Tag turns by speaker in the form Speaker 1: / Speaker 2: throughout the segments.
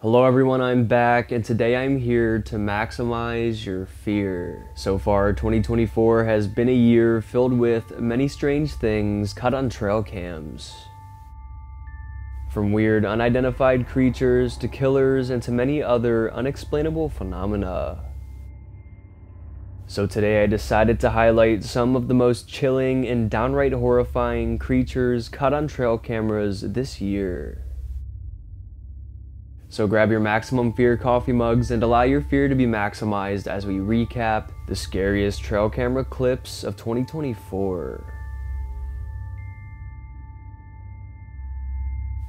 Speaker 1: Hello everyone, I'm back, and today I'm here to maximize your fear. So far, 2024 has been a year filled with many strange things caught on trail cams. From weird unidentified creatures to killers and to many other unexplainable phenomena. So today I decided to highlight some of the most chilling and downright horrifying creatures caught on trail cameras this year. So grab your maximum fear coffee mugs and allow your fear to be maximized as we recap the scariest trail camera clips of 2024.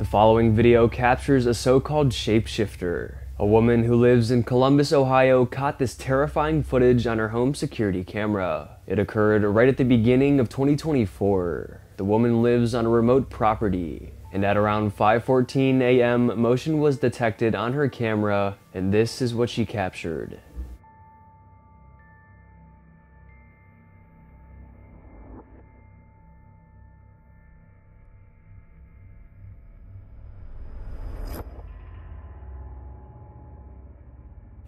Speaker 1: The following video captures a so-called shapeshifter. A woman who lives in Columbus, Ohio caught this terrifying footage on her home security camera. It occurred right at the beginning of 2024. The woman lives on a remote property, and at around 5:14 a.m. motion was detected on her camera, and this is what she captured.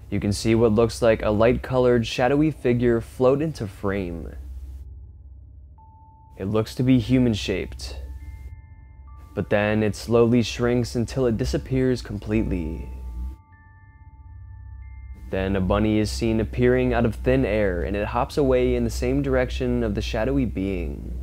Speaker 1: You can see what looks like a light-colored, shadowy figure float into frame. It looks to be human-shaped, but then it slowly shrinks until it disappears completely. Then a bunny is seen appearing out of thin air, and it hops away in the same direction of the shadowy being.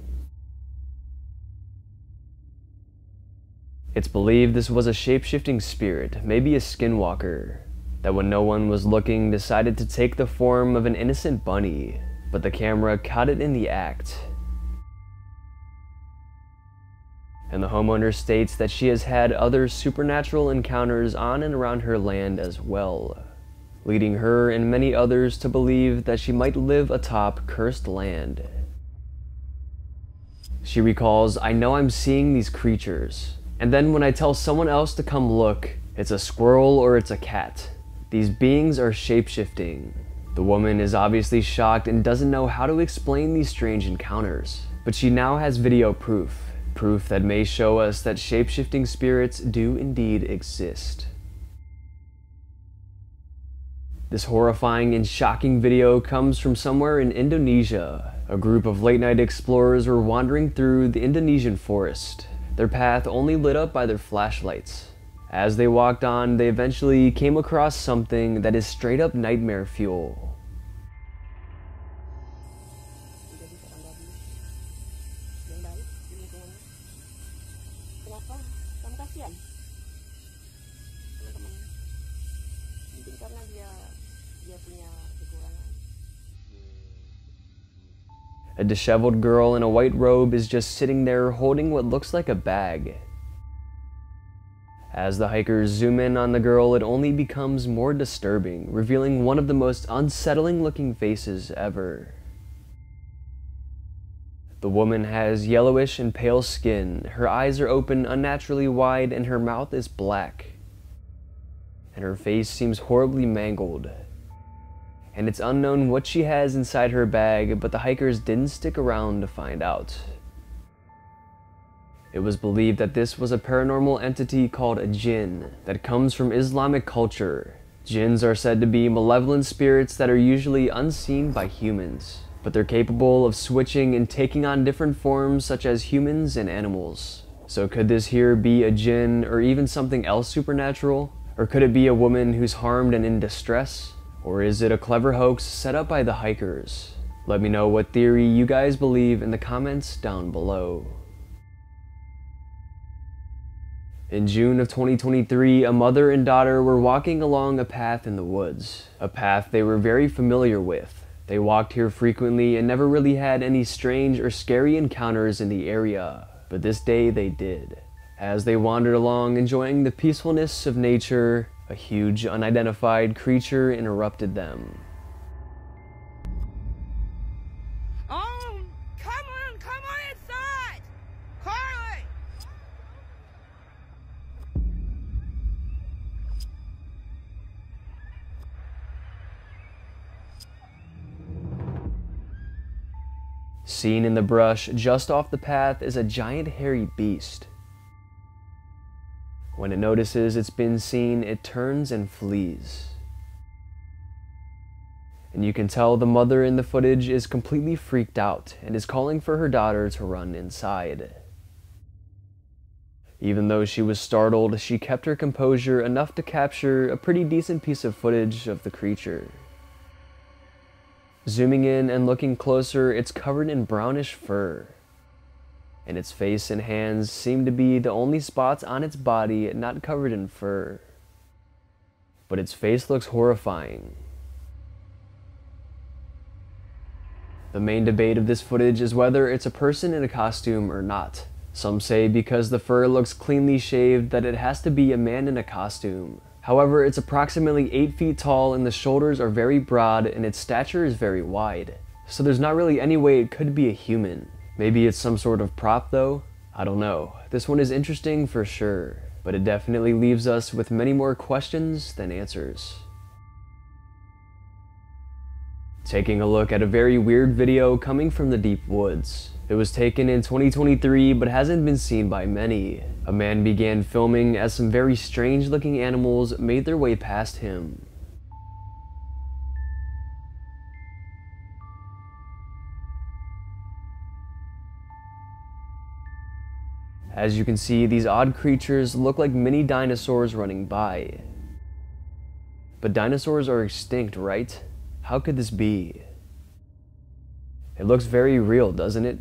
Speaker 1: It's believed this was a shape-shifting spirit, maybe a skinwalker, that when no one was looking decided to take the form of an innocent bunny, but the camera caught it in the act. And the homeowner states that she has had other supernatural encounters on and around her land as well, leading her and many others to believe that she might live atop cursed land. She recalls, "I know I'm seeing these creatures, and then when I tell someone else to come look, it's a squirrel or it's a cat. These beings are shape-shifting." The woman is obviously shocked and doesn't know how to explain these strange encounters, but she now has video proof that may show us that shape-shifting spirits do indeed exist. This horrifying and shocking video comes from somewhere in Indonesia. A group of late-night explorers were wandering through the Indonesian forest, their path only lit up by their flashlights. As they walked on, they eventually came across something that is straight up nightmare fuel. A disheveled girl in a white robe is just sitting there holding what looks like a bag. As the hikers zoom in on the girl, it only becomes more disturbing, revealing one of the most unsettling looking faces ever. The woman has yellowish and pale skin, her eyes are open unnaturally wide, and her mouth is black. And her face seems horribly mangled. And it's unknown what she has inside her bag, but the hikers didn't stick around to find out. It was believed that this was a paranormal entity called a jinn that comes from Islamic culture. Jinns are said to be malevolent spirits that are usually unseen by humans, but they're capable of switching and taking on different forms such as humans and animals. So could this here be a jinn or even something else supernatural? Or could it be a woman who's harmed and in distress? Or is it a clever hoax set up by the hikers? Let me know what theory you guys believe in the comments down below. In June of 2023, a mother and daughter were walking along a path in the woods, a path they were very familiar with. They walked here frequently and never really had any strange or scary encounters in the area, but this day they did. As they wandered along enjoying the peacefulness of nature, a huge unidentified creature interrupted them.
Speaker 2: Come on inside! Carly!
Speaker 1: Seen in the brush just off the path is a giant hairy beast. When it notices it's been seen, it turns and flees. And you can tell the mother in the footage is completely freaked out and is calling for her daughter to run inside. Even though she was startled, she kept her composure enough to capture a pretty decent piece of footage of the creature. Zooming in and looking closer, it's covered in brownish fur, and its face and hands seem to be the only spots on its body not covered in fur. But its face looks horrifying. The main debate of this footage is whether it's a person in a costume or not. Some say because the fur looks cleanly shaved that it has to be a man in a costume. However, it's approximately 8 feet tall and the shoulders are very broad and its stature is very wide. So there's not really any way it could be a human. Maybe it's some sort of prop though? I don't know. This one is interesting for sure, but it definitely leaves us with many more questions than answers. Taking a look at a very weird video coming from the deep woods. It was taken in 2023 but hasn't been seen by many. A man began filming as some very strange looking animals made their way past him. As you can see, these odd creatures look like mini dinosaurs running by. But dinosaurs are extinct, right? How could this be? It looks very real, doesn't it?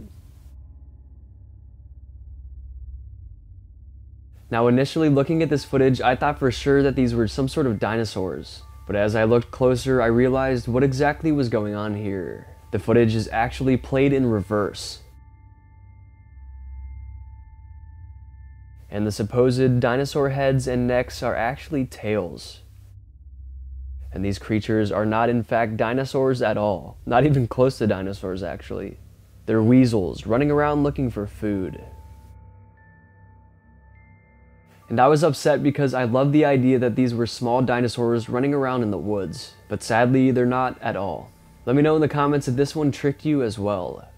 Speaker 1: Now, initially looking at this footage, I thought for sure that these were some sort of dinosaurs. But as I looked closer, I realized what exactly was going on here. The footage is actually played in reverse. And the supposed dinosaur heads and necks are actually tails. And these creatures are not in fact dinosaurs at all. Not even close to dinosaurs, actually. They're weasels running around looking for food. And I was upset because I love the idea that these were small dinosaurs running around in the woods. But sadly, they're not at all. Let me know in the comments if this one tricked you as well.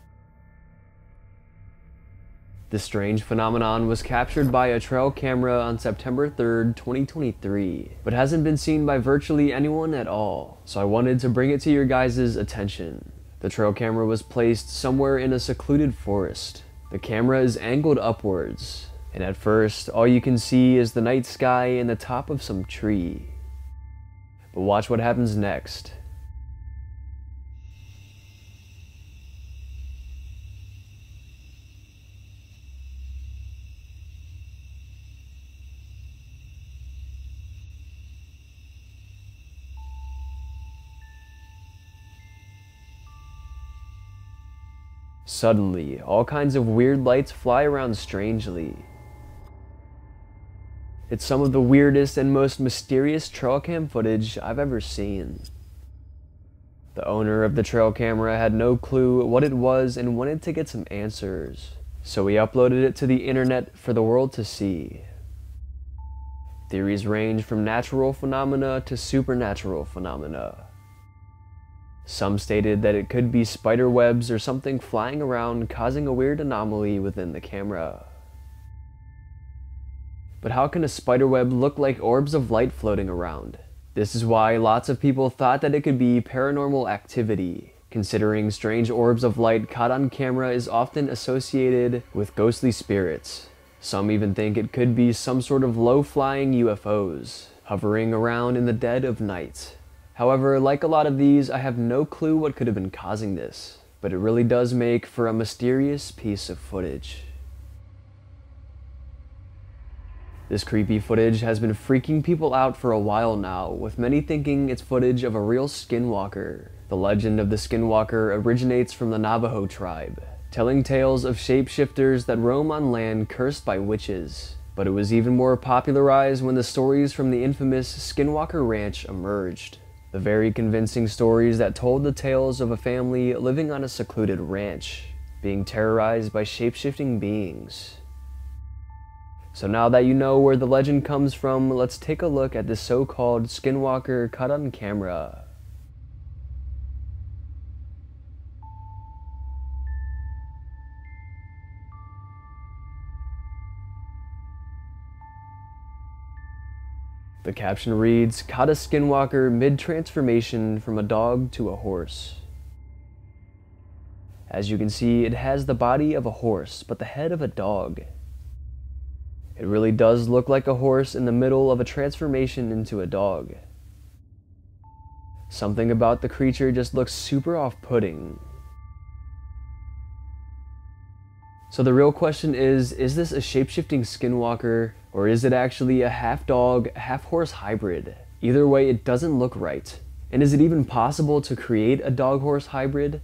Speaker 1: This strange phenomenon was captured by a trail camera on September 3rd, 2023, but hasn't been seen by virtually anyone at all, so I wanted to bring it to your guys' attention. The trail camera was placed somewhere in a secluded forest. The camera is angled upwards, and at first, all you can see is the night sky and the top of some tree. But watch what happens next. Suddenly, all kinds of weird lights fly around strangely. It's some of the weirdest and most mysterious trail cam footage I've ever seen. The owner of the trail camera had no clue what it was and wanted to get some answers, so he uploaded it to the internet for the world to see. Theories range from natural phenomena to supernatural phenomena. Some stated that it could be spider webs or something flying around causing a weird anomaly within the camera. But how can a spider web look like orbs of light floating around? This is why lots of people thought that it could be paranormal activity, considering strange orbs of light caught on camera is often associated with ghostly spirits. Some even think it could be some sort of low-flying UFOs, hovering around in the dead of night. However, like a lot of these, I have no clue what could have been causing this, but it really does make for a mysterious piece of footage. This creepy footage has been freaking people out for a while now, with many thinking it's footage of a real skinwalker. The legend of the skinwalker originates from the Navajo tribe, telling tales of shapeshifters that roam on land cursed by witches. But it was even more popularized when the stories from the infamous Skinwalker Ranch emerged. The very convincing stories that told the tales of a family living on a secluded ranch, being terrorized by shape-shifting beings. So now that you know where the legend comes from, let's take a look at this so-called skinwalker caught on camera. The caption reads, "Caught a skinwalker mid-transformation from a dog to a horse." As you can see, it has the body of a horse, but the head of a dog. It really does look like a horse in the middle of a transformation into a dog. Something about the creature just looks super off-putting. So the real question is this a shape-shifting skinwalker, or is it actually a half-dog, half-horse hybrid? Either way, it doesn't look right. And is it even possible to create a dog-horse hybrid?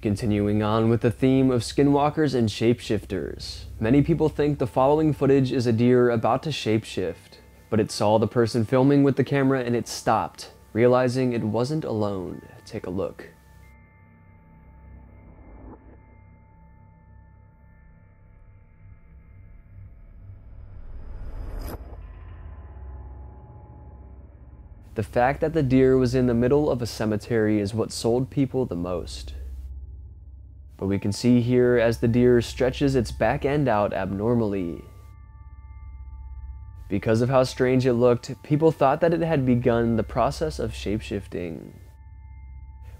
Speaker 1: Continuing on with the theme of skinwalkers and shapeshifters, many people think the following footage is a deer about to shapeshift, but it saw the person filming with the camera and it stopped, realizing it wasn't alone. Take a look. The fact that the deer was in the middle of a cemetery is what sold people the most. But we can see here as the deer stretches its back end out abnormally. Because of how strange it looked, people thought that it had begun the process of shapeshifting,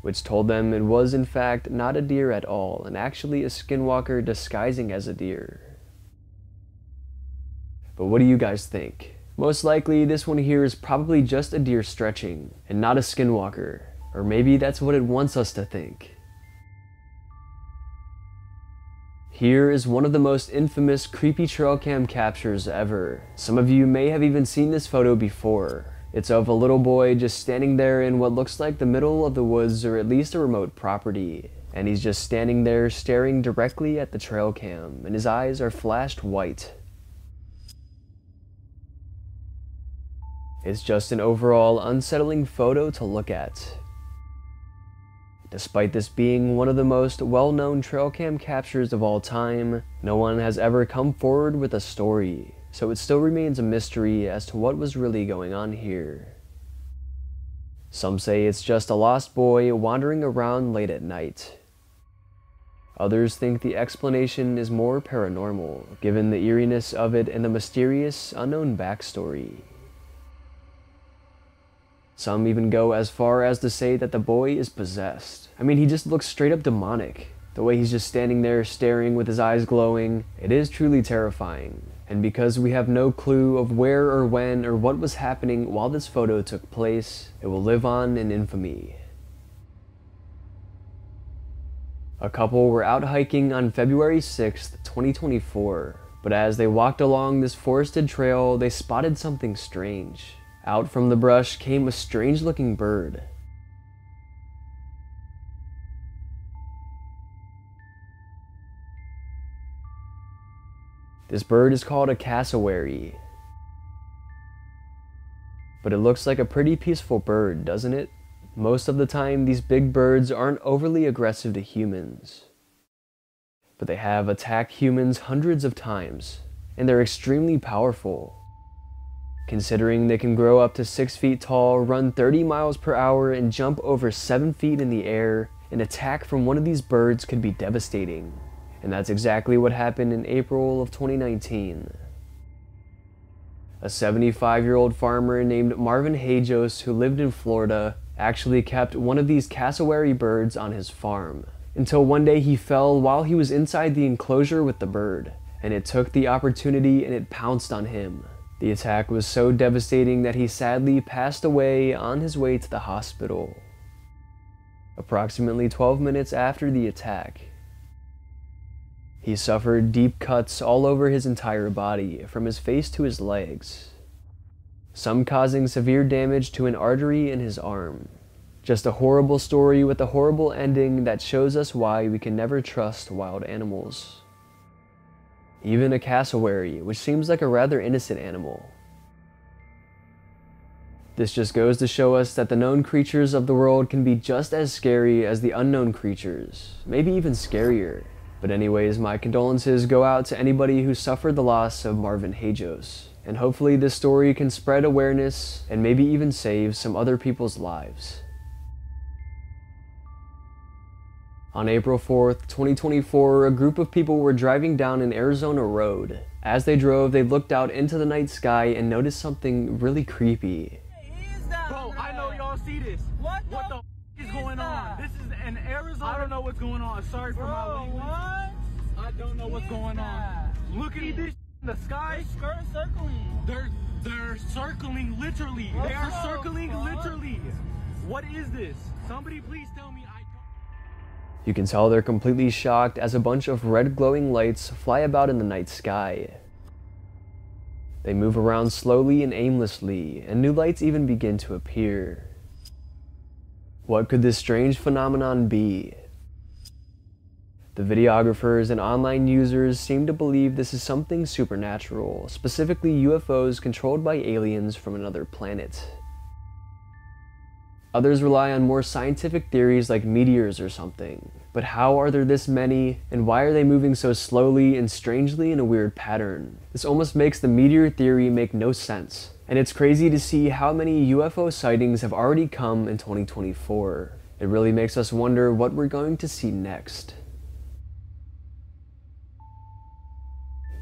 Speaker 1: which told them it was in fact not a deer at all, and actually a skinwalker disguising as a deer. But what do you guys think? Most likely this one here is probably just a deer stretching, and not a skinwalker, or maybe that's what it wants us to think. Here is one of the most infamous creepy trail cam captures ever. Some of you may have even seen this photo before. It's of a little boy just standing there in what looks like the middle of the woods, or at least a remote property. And he's just standing there staring directly at the trail cam, and his eyes are flashed white. It's just an overall unsettling photo to look at. Despite this being one of the most well-known trail cam captures of all time, no one has ever come forward with a story, so it still remains a mystery as to what was really going on here. Some say it's just a lost boy wandering around late at night. Others think the explanation is more paranormal, given the eeriness of it and the mysterious, unknown backstory. Some even go as far as to say that the boy is possessed. I mean, he just looks straight up demonic. The way he's just standing there staring with his eyes glowing, it is truly terrifying. And because we have no clue of where or when or what was happening while this photo took place, it will live on in infamy. A couple were out hiking on February 6th, 2024, but as they walked along this forested trail, they spotted something strange. Out from the brush came a strange-looking bird. This bird is called a cassowary. But it looks like a pretty peaceful bird, doesn't it? Most of the time, these big birds aren't overly aggressive to humans. But they have attacked humans hundreds of times, and they're extremely powerful. Considering they can grow up to 6 feet tall, run 30 miles per hour, and jump over 7 feet in the air, an attack from one of these birds could be devastating. And that's exactly what happened in April of 2019. A 75-year-old farmer named Marvin Hajos, who lived in Florida, actually kept one of these cassowary birds on his farm. Until one day he fell while he was inside the enclosure with the bird, and it took the opportunity and it pounced on him. The attack was so devastating that he sadly passed away on his way to the hospital. Approximately 12 minutes after the attack, he suffered deep cuts all over his entire body, from his face to his legs, some causing severe damage to an artery in his arm. Just a horrible story with a horrible ending that shows us why we can never trust wild animals. Even a cassowary, which seems like a rather innocent animal. This just goes to show us that the known creatures of the world can be just as scary as the unknown creatures, maybe even scarier. But anyways, my condolences go out to anybody who suffered the loss of Marvin Hajos, and hopefully this story can spread awareness and maybe even save some other people's lives. On April 4th, 2024, a group of people were driving down an Arizona road. As they drove, they looked out into the night sky and noticed something really creepy.
Speaker 3: Bro, I know y'all see this. What the is going on? This is in Arizona. I don't know what's going on. Sorry for my language. What? I don't know what's going on. Look at this in the sky. They're circling. They're circling literally. They are circling literally. What is this? Somebody please tell me.
Speaker 1: You can tell they're completely shocked as a bunch of red glowing lights fly about in the night sky. They move around slowly and aimlessly, and new lights even begin to appear. What could this strange phenomenon be? The videographers and online users seem to believe this is something supernatural, specifically UFOs controlled by aliens from another planet. Others rely on more scientific theories like meteors or something. But how are there this many, and why are they moving so slowly and strangely in a weird pattern? This almost makes the meteor theory make no sense. And it's crazy to see how many UFO sightings have already come in 2024. It really makes us wonder what we're going to see next.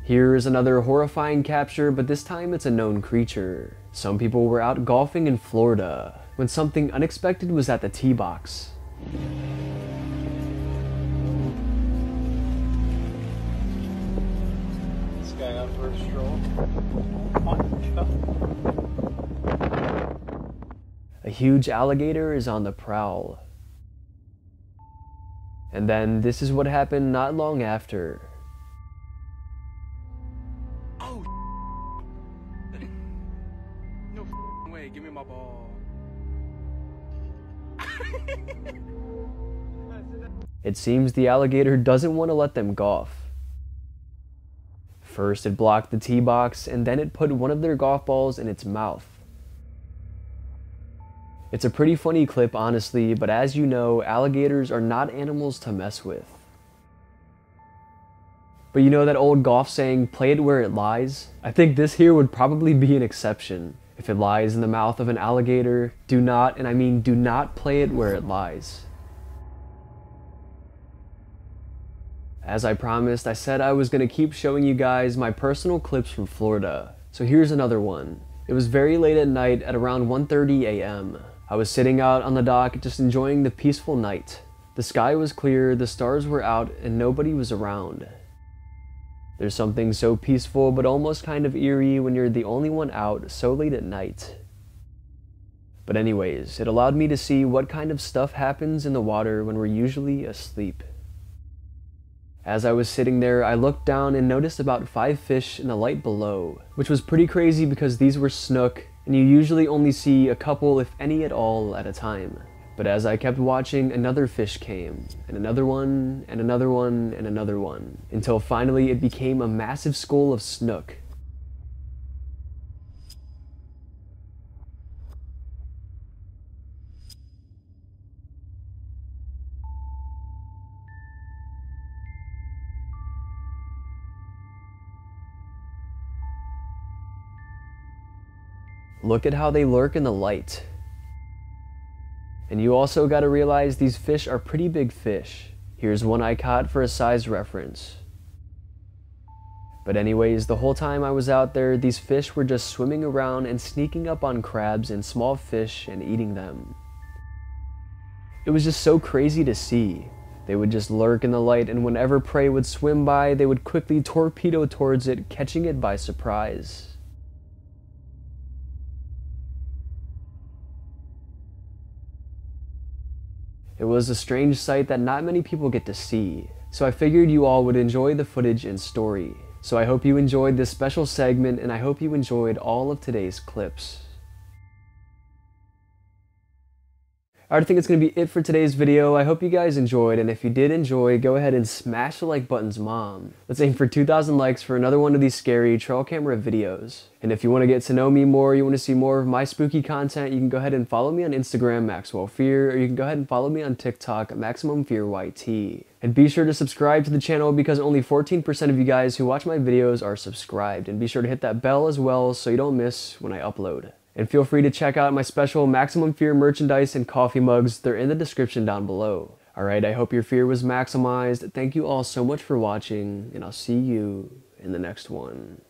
Speaker 1: Here is another horrifying capture, but this time it's a known creature. Some people were out golfing in Florida when something unexpected was at the tee box.
Speaker 3: This guy out for a stroll.
Speaker 1: A huge alligator is on the prowl. And then this is what happened not long after.
Speaker 3: No way, give me my ball.
Speaker 1: It seems the alligator doesn't want to let them golf. First it blocked the tee box, and then it put one of their golf balls in its mouth. It's a pretty funny clip, honestly, but as you know, alligators are not animals to mess with. But you know that old golf saying, play it where it lies? I think this here would probably be an exception. If it lies in the mouth of an alligator, do not, and I mean do not, play it where it lies. As I promised, I said I was going to keep showing you guys my personal clips from Florida. So here's another one. It was very late at night at around 1:30 a.m. I was sitting out on the dock just enjoying the peaceful night. The sky was clear, the stars were out, and nobody was around. There's something so peaceful but almost kind of eerie when you're the only one out so late at night. But anyways, it allowed me to see what kind of stuff happens in the water when we're usually asleep. As I was sitting there, I looked down and noticed about 5 fish in the light below, which was pretty crazy because these were snook, and you usually only see a couple, if any at all, at a time. But as I kept watching, another fish came, and another one, and another one, and another one, until finally it became a massive school of snook. Look at how they lurk in the light. And you also gotta realize these fish are pretty big fish. Here's one I caught for a size reference. But anyways, the whole time I was out there, these fish were just swimming around and sneaking up on crabs and small fish and eating them. It was just so crazy to see. They would just lurk in the light, and whenever prey would swim by, they would quickly torpedo towards it, catching it by surprise. It was a strange sight that not many people get to see, so I figured you all would enjoy the footage and story. So I hope you enjoyed this special segment, and I hope you enjoyed all of today's clips. Alright, I think it's going to be it for today's video. I hope you guys enjoyed, and if you did enjoy, go ahead and smash the like buttons, mom. Let's aim for 2,000 likes for another one of these scary trail camera videos. And if you want to get to know me more, you want to see more of my spooky content, you can go ahead and follow me on Instagram, Maxwell Fear, or you can go ahead and follow me on TikTok, Maximum Fear YT. And be sure to subscribe to the channel because only 14% of you guys who watch my videos are subscribed. And be sure to hit that bell as well so you don't miss when I upload. And feel free to check out my special Maximum Fear merchandise and coffee mugs. They're in the description down below. Alright, I hope your fear was maximized. Thank you all so much for watching, and I'll see you in the next one.